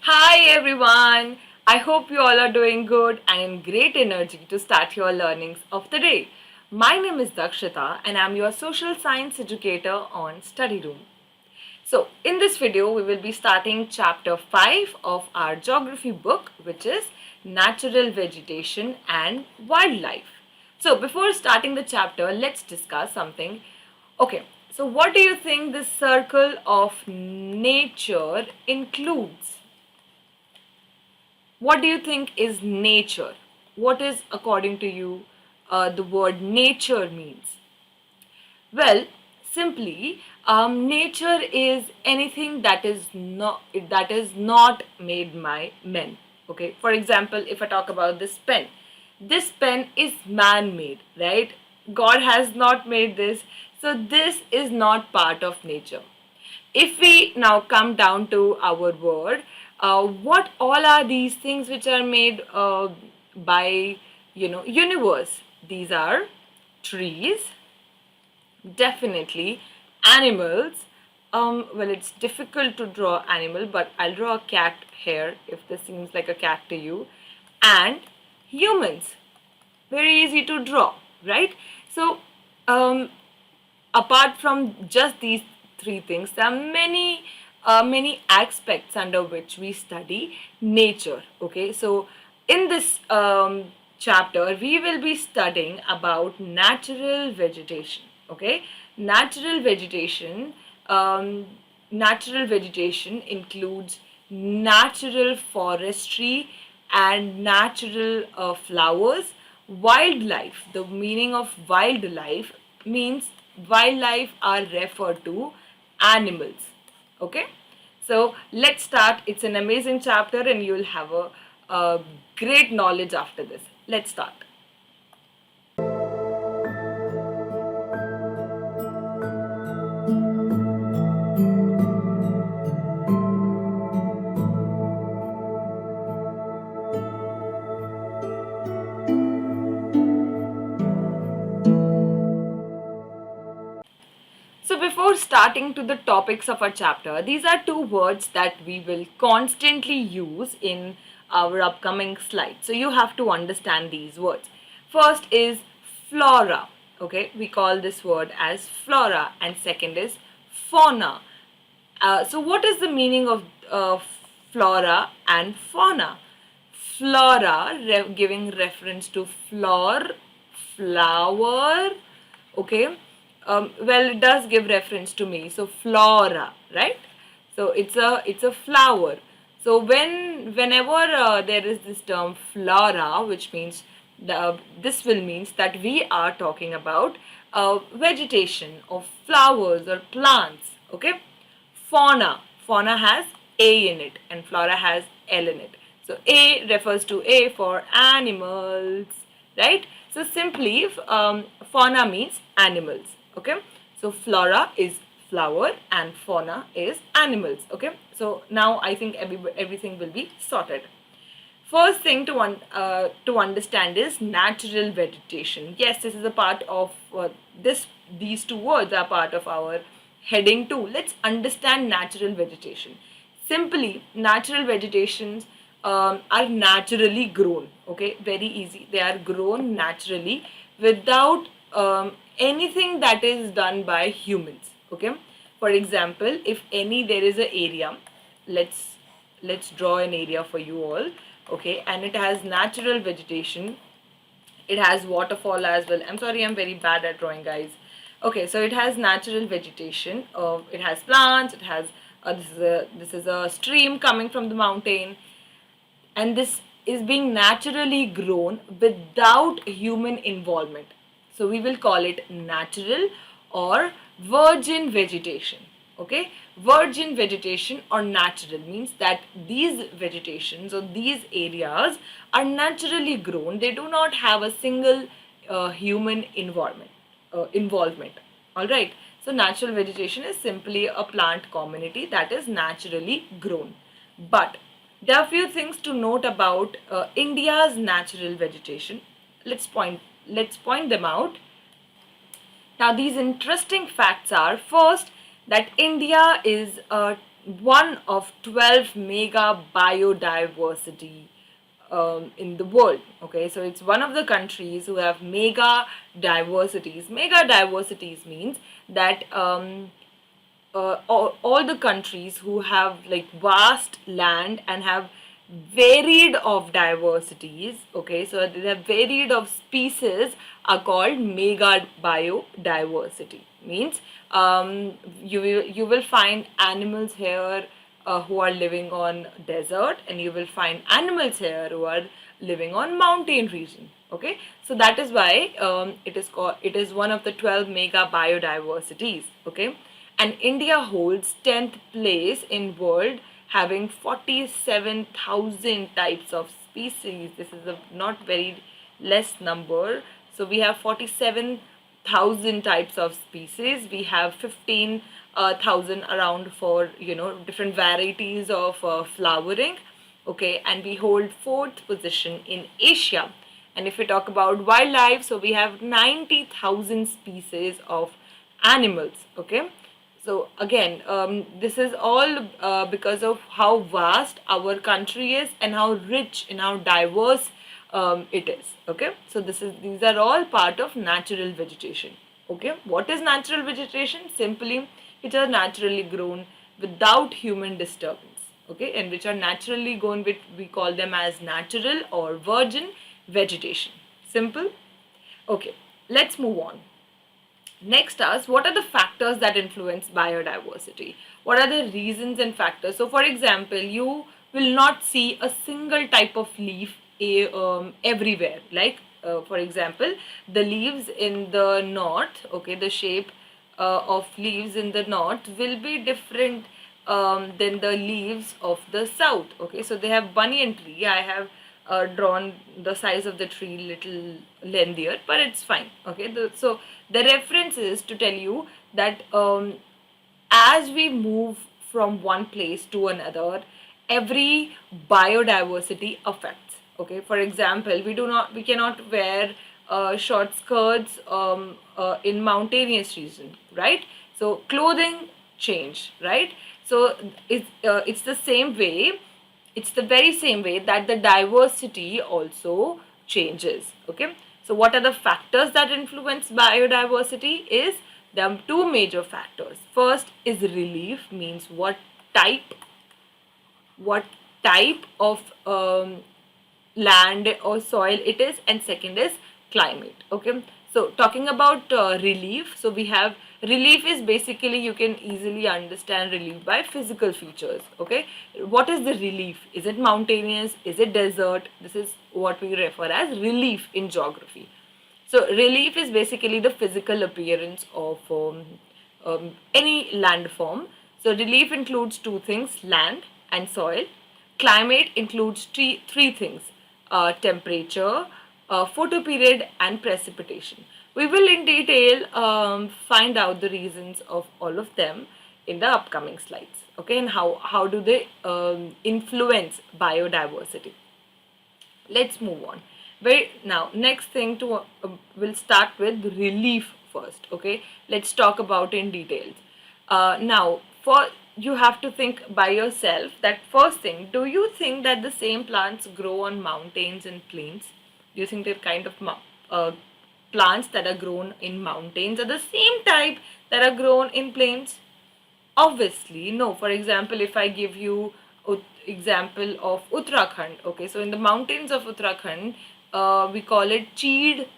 Hi everyone! I hope you all are doing good and in great energy to start your learnings of the day. My name is Dakshita and I'm your social science educator on Study Room. So, in this video, we will be starting chapter 5 of our geography book, which is Natural Vegetation and Wildlife. So, before starting the chapter, let's discuss something. Okay, so what do you think this circle of nature includes? What do you think is nature? What is, according to you, the word nature means? Well, simply, nature is anything that is not made by men. Okay. For example, if I talk about this pen is man-made, right? God has not made this, so this is not part of nature. If we now come down to our word, what all are these things which are made by universe? These are trees, definitely animals. Well, it's difficult to draw animal, but I'll draw a cat here if this seems like a cat to you, and humans. Very easy to draw, right? So um, apart from just these three things, there are many aspects under which we study nature. Okay, so in this chapter we will be studying about natural vegetation. Okay, natural vegetation um, natural vegetation includes natural forestry and natural flowers. Wildlife, the meaning of wildlife means wildlife are referred to animals. Okay, so let's start. It's an amazing chapter and you'll have a great knowledge after this. Let's start. So before starting to the topics of our chapter, these are two words that we will constantly use in our upcoming slides. So you have to understand these words. First is flora. Okay, we call this word as flora, and second is fauna. So what is the meaning of flora and fauna? Flora giving reference to flower. Okay, well, it does give reference to me, so flora, right? So it's a flower. So whenever there is this term flora, which means this will means that we are talking about vegetation of flowers or plants. Okay, fauna has a in it and flora has l in it. So a refers to a for animals, right? So simply fauna means animals. Okay, so flora is flower and fauna is animals. Okay, so now I think everything will be sorted. First thing to understand is natural vegetation. Yes, this is a part of this. These two words are part of our heading too. Let's understand natural vegetation. Simply, natural vegetations are naturally grown. Okay, very easy. They are grown naturally without anything that is done by humans. Okay, for example, if any there is an area, let's let's draw an area for you all. Okay, and it has natural vegetation, it has waterfall as well. I'm sorry, I'm very bad at drawing, guys. Okay, so it has natural vegetation, it has plants, it has this is a stream coming from the mountain, and this is being naturally grown without human involvement. So we will call it natural or virgin vegetation. Okay, virgin vegetation or natural means that these vegetations or these areas are naturally grown. They do not have a single human involvement. All right. So natural vegetation is simply a plant community that is naturally grown. But there are few things to note about India's natural vegetation. Let's point them out. Now, these interesting facts are first that India is one of 12 mega biodiversity in the world. Okay, so it's one of the countries who have mega diversities. Mega diversities means that all the countries who have like vast land and have varied of diversities, okay, so they have varied of species, are called mega biodiversity. Means you will find animals here who are living on desert, and you will find animals here who are living on mountain region. Okay, so that is why it is one of the 12 mega biodiversities. Okay, and India holds 10th place in world, having 47,000 types of species. This is a not very less number. So we have 47,000 types of species. We have 15,000 around for different varieties of flowering. Okay, and we hold fourth position in Asia. And if we talk about wildlife, so we have 90,000 species of animals. Okay, so again, this is all because of how vast our country is and how rich and how diverse it is. Okay, so these are all part of natural vegetation. Okay, what is natural vegetation? Simply, which are naturally grown without human disturbance. Okay, and which are naturally grown, which we call them as natural or virgin vegetation. Simple. Okay, let's move on. Next us, what are the factors that influence biodiversity? What are the reasons and factors? So for example, you will not see a single type of leaf everywhere. Like for example, the leaves in the north, okay, the shape of leaves in the north will be different than the leaves of the south. Okay, so they have banyan tree. I have drawn the size of the tree little lengthier, but it's fine. Okay, so the reference is to tell you that as we move from one place to another, every biodiversity affects. Okay, for example, we cannot wear short skirts in mountainous region, right? So clothing change, right? So it's the same way, it's the very same way that the diversity also changes. Okay, so what are the factors that influence biodiversity? Is there are two major factors. First is relief, means type what type of land or soil it is, and second is climate. Okay, so talking about relief, so we have relief is basically, you can easily understand relief by physical features. Okay, what is the relief? Is it mountainous? Is it desert? This is what we refer as relief in geography. So relief is basically the physical appearance of any landform. So relief includes two things: land and soil. Climate includes three things: temperature, photo period, and precipitation. We will in detail find out the reasons of all of them in the upcoming slides. Okay, and how do they influence biodiversity? Let's move on. Now next thing to we'll start with relief first. Okay, let's talk about in details. Now for you have to think by yourself that first thing, do you think that the same plants grow on mountains and plains? Do you think the kind of plants that are grown in mountains are the same type that are grown in plains? Obviously, no. For example, if I give you example of Uttarakhand, okay, so in the mountains of Uttarakhand, we call it cheed,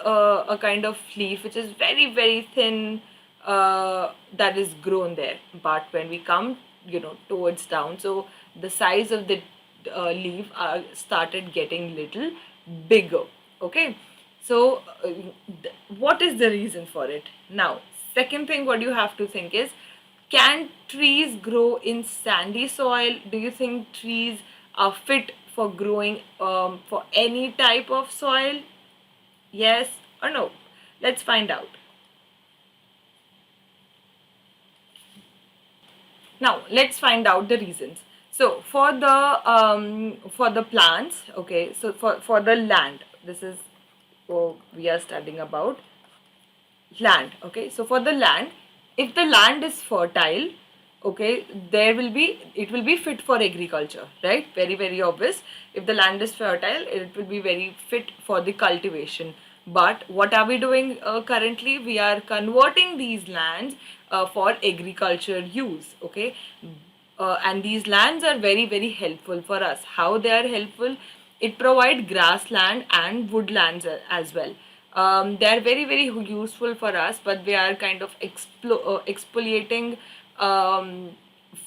a kind of leaf which is very very thin, that is grown there. But when we come, towards down, so the size of the leaf started getting little bigger. Okay, so what is the reason for it? Now, second thing, what you have to think is, can trees grow in sandy soil? Do you think trees are fit for growing for any type of soil? Yes or no? Let's find out. Now let's find out the reasons. So for the plants, okay, so for the land, this is what we are studying about, land. Okay, so for the land, if the land is fertile, okay, it will be fit for agriculture, right? Very, very obvious. If the land is fertile, it will be very fit for the cultivation. But what are we doing currently? We are converting these lands for agriculture use, okay? And these lands are very, very helpful for us. How they are helpful? It provide grassland and woodlands as well. They are very, very useful for us, but they are kind of exfoliating um,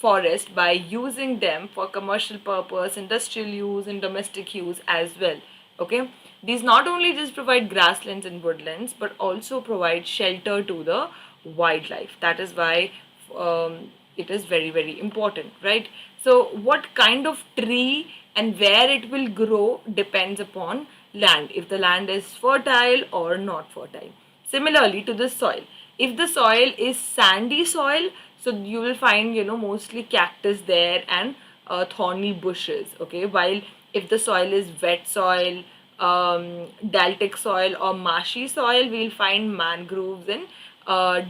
forest by using them for commercial purpose, industrial use, and domestic use as well. Okay, these not only just provide grasslands and woodlands, but also provide shelter to the wildlife. That is why it is very, very important, right? So what kind of tree and where it will grow depends upon land, if the land is fertile or not fertile. Similarly to the soil, if the soil is sandy soil, so you will find, mostly cactus there and thorny bushes, okay? While if the soil is wet soil, deltic soil or marshy soil, we'll find mangroves and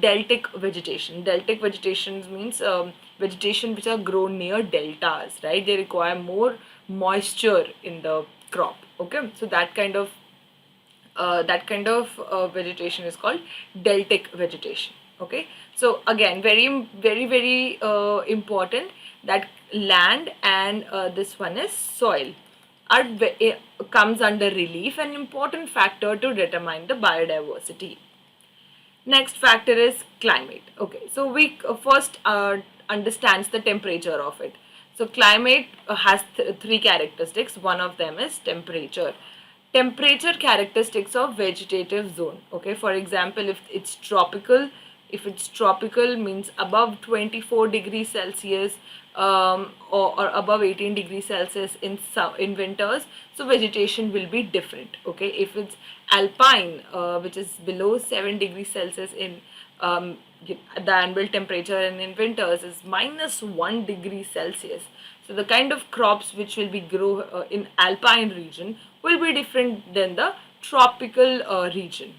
deltic vegetation. Deltic vegetation means vegetation which are grown near deltas, right? They require more moisture in the crop, okay? So that kind of vegetation is called deltic vegetation, okay? So again, very, very, very important that land and this one is soil are comes under relief, an important factor to determine the biodiversity. Next factor is climate. Okay, so we first understands the temperature of it. So climate has three characteristics. One of them is temperature. Temperature characteristics of vegetative zone. Okay, for example, if it's tropical means above 24 degrees Celsius, or above 18 degrees Celsius in winters, so vegetation will be different. Okay, if it's alpine, which is below 7 degrees Celsius in the annual temperature, and in winters is minus 1 degree Celsius. So the kind of crops which will be grow in alpine region will be different than the tropical region.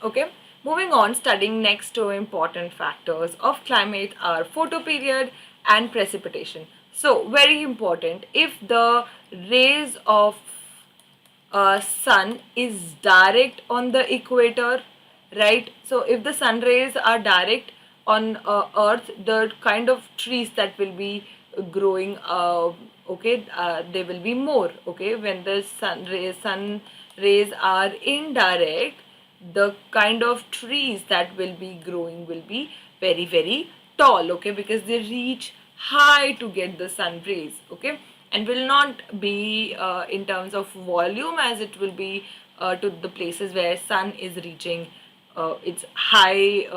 Okay, moving on, studying next two important factors of climate are photoperiod and precipitation. So very important, if the rays of sun is direct on the equator, right? So if the sun rays are direct on earth, the kind of trees that will be growing, okay, they will be more. Okay, when the sun rays are indirect, the kind of trees that will be growing will be very, very tall, okay, because they reach high to get the sun rays, okay, and will not be in terms of volume as it will be to the places where sun is reaching its high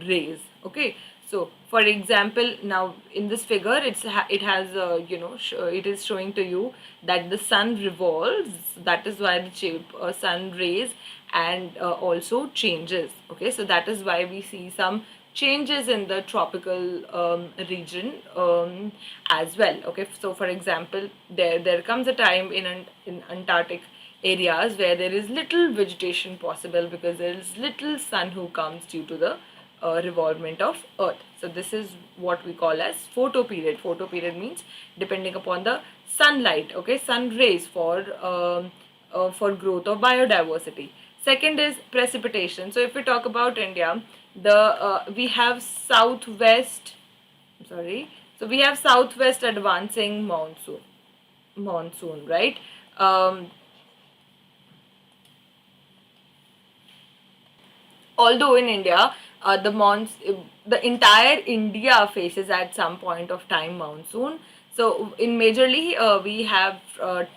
rays, okay. So for example, now in this figure it has it is showing to you that the sun revolves. That is why the shape sun rays and also changes, okay. So that is why we see some changes in the tropical region as well, okay. So for example, there comes a time in Antarctic areas where there is little vegetation possible because there is little sun who comes due to the revolvement of earth. So this is what we call as photoperiod. Photoperiod means depending upon the sunlight, okay, sun rays for growth of biodiversity. Second is precipitation. So if we talk about India, we have southwest, sorry, so we have southwest advancing monsoon, right? um, Although in India, the entire India faces at some point of time monsoon. So in majorly we have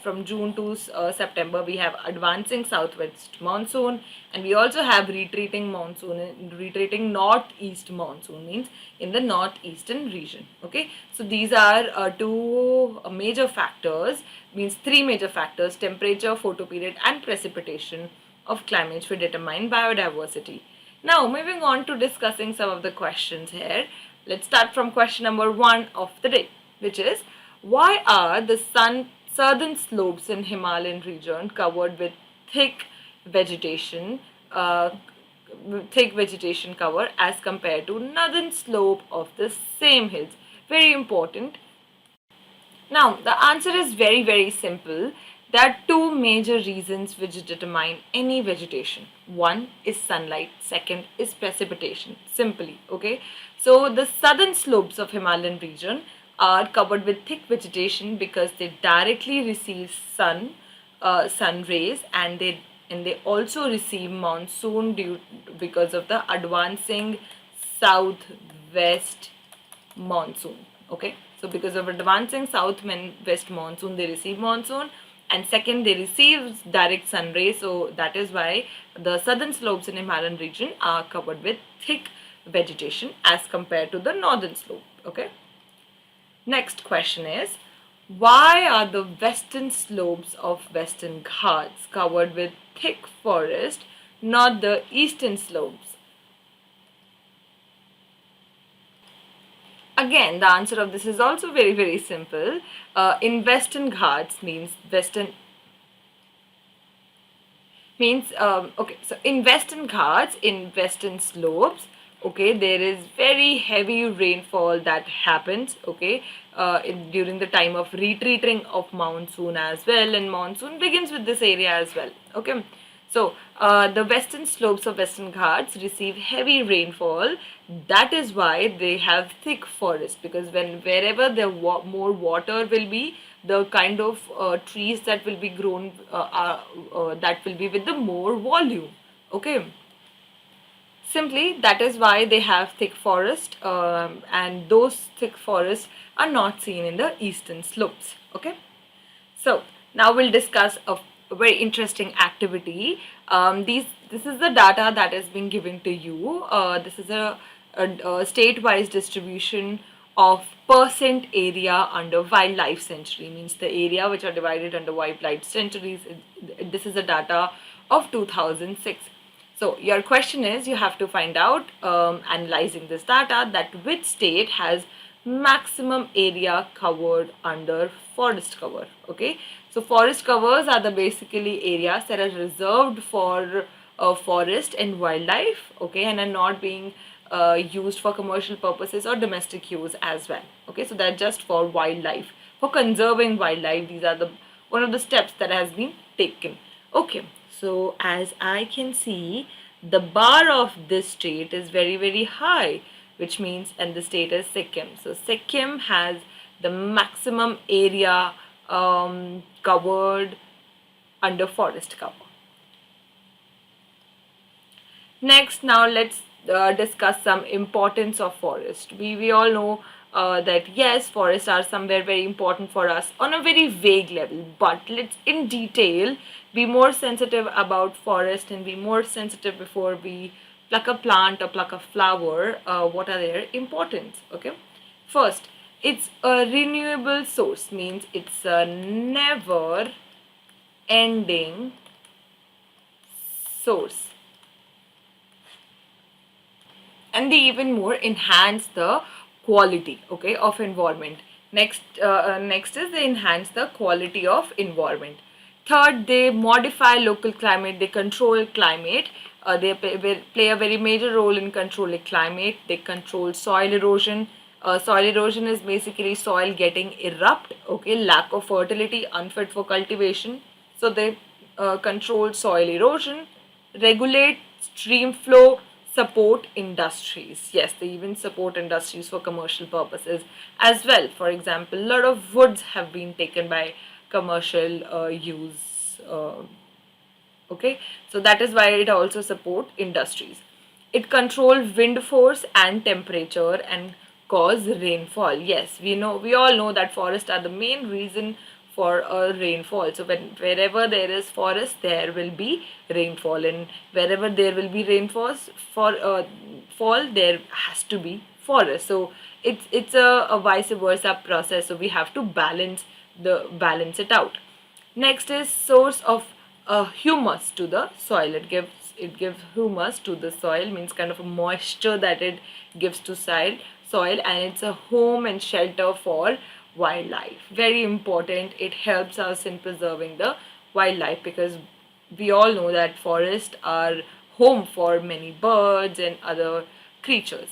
from June to September we have advancing southwest monsoon, and we also have retreating monsoon. Retreating northeast monsoon means in the northeastern region. Okay, so these are two major factors, means three major factors: temperature, photoperiod, and precipitation of climate will determine biodiversity. Now, moving on to discussing some of the questions here. Let's start from question number 1 of the day, which is, why are the southern slopes in Himalayan region covered with thick vegetation, thick vegetation cover as compared to northern slope of the same hills. Very important. Now, the answer is very, very simple. There are two major reasons which determine any vegetation. One is sunlight, second is precipitation. Simply, okay? So, the southern slopes of Himalayan region are covered with thick vegetation because they directly receive sun rays, and they also receive monsoon due because of the advancing southwest monsoon. Okay, so because of advancing south west monsoon, they receive monsoon, and second, they receive direct sun rays. So that is why the southern slopes in Himalayan region are covered with thick vegetation as compared to the northern slope. Okay. Next question is, why are the western slopes of Western Ghats covered with thick forest, not the eastern slopes? Again, the answer of this is also very, very simple. In Western Ghats okay, so in Western Ghats, in Western slopes, okay, there is very heavy rainfall that happens, okay, during the time of retreating of monsoon as well, and monsoon begins with this area as well, okay. So, the western slopes of Western Ghats receive heavy rainfall. That is why they have thick forest, because wherever there more water will be, the kind of trees that will be grown that will be with the more volume. Okay. Simply, that is why they have thick forest, and those thick forests are not seen in the eastern slopes. Okay. So now we'll discuss a very interesting activity. This is the data that is being given to you. This is a state-wise distribution of percent area under wildlife sanctuary. Means the area which are divided under wildlife sanctuaries. This is the data of 2006. So your question is, you have to find out, analyzing this data, that which state has maximum area covered under forest cover. Okay, so forest covers are the basically areas that are reserved for forest and wildlife, okay, and are not being used for commercial purposes or domestic use as well. Okay, so they're just for wildlife, for conserving wildlife. These are the one of the steps that has been taken. Okay, so as I can see, the bar of this state is very, very high, which means, and the state is Sikkim. So Sikkim has the maximum area covered under forest cover. Next, now let's discuss some importance of forest. We all know that yes, forests are somewhere very important for us on a very vague level, but let's in detail be more sensitive about forest and be more sensitive before we pluck a plant or pluck a flower. What are their importance? Okay, first, it's a renewable source, means it's a never ending source, and they even more enhance the quality, okay, of environment. Next is they enhance the quality of environment. Third, they modify local climate, they control climate. They play a very major role in controlling climate. They control soil erosion. Soil erosion is basically soil getting erupt, okay, lack of fertility, unfit for cultivation. So they control soil erosion, regulate stream flow, support industries. Yes, they even support industries for commercial purposes as well. For example, a lot of woods have been taken by commercial use. Okay, so that is why it also support industries. It controls wind force and temperature and cause rainfall. Yes, we all know that forests are the main reason for a rainfall. So wherever there is forest, there will be rainfall, and wherever there will be rainfalls for fall, there has to be forest. So it's a vice versa process. So we have to balance it out. Next is source of humus to the soil. It gives humus to the soil, means kind of a moisture that it gives to soil, and it's a home and shelter for wildlife. Very important. It helps us in preserving the wildlife, because we all know that forests are home for many birds and other creatures.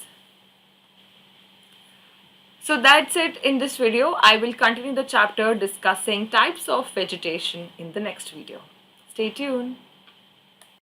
So that's it in this video. I will continue the chapter discussing types of vegetation in the next video. Stay tuned.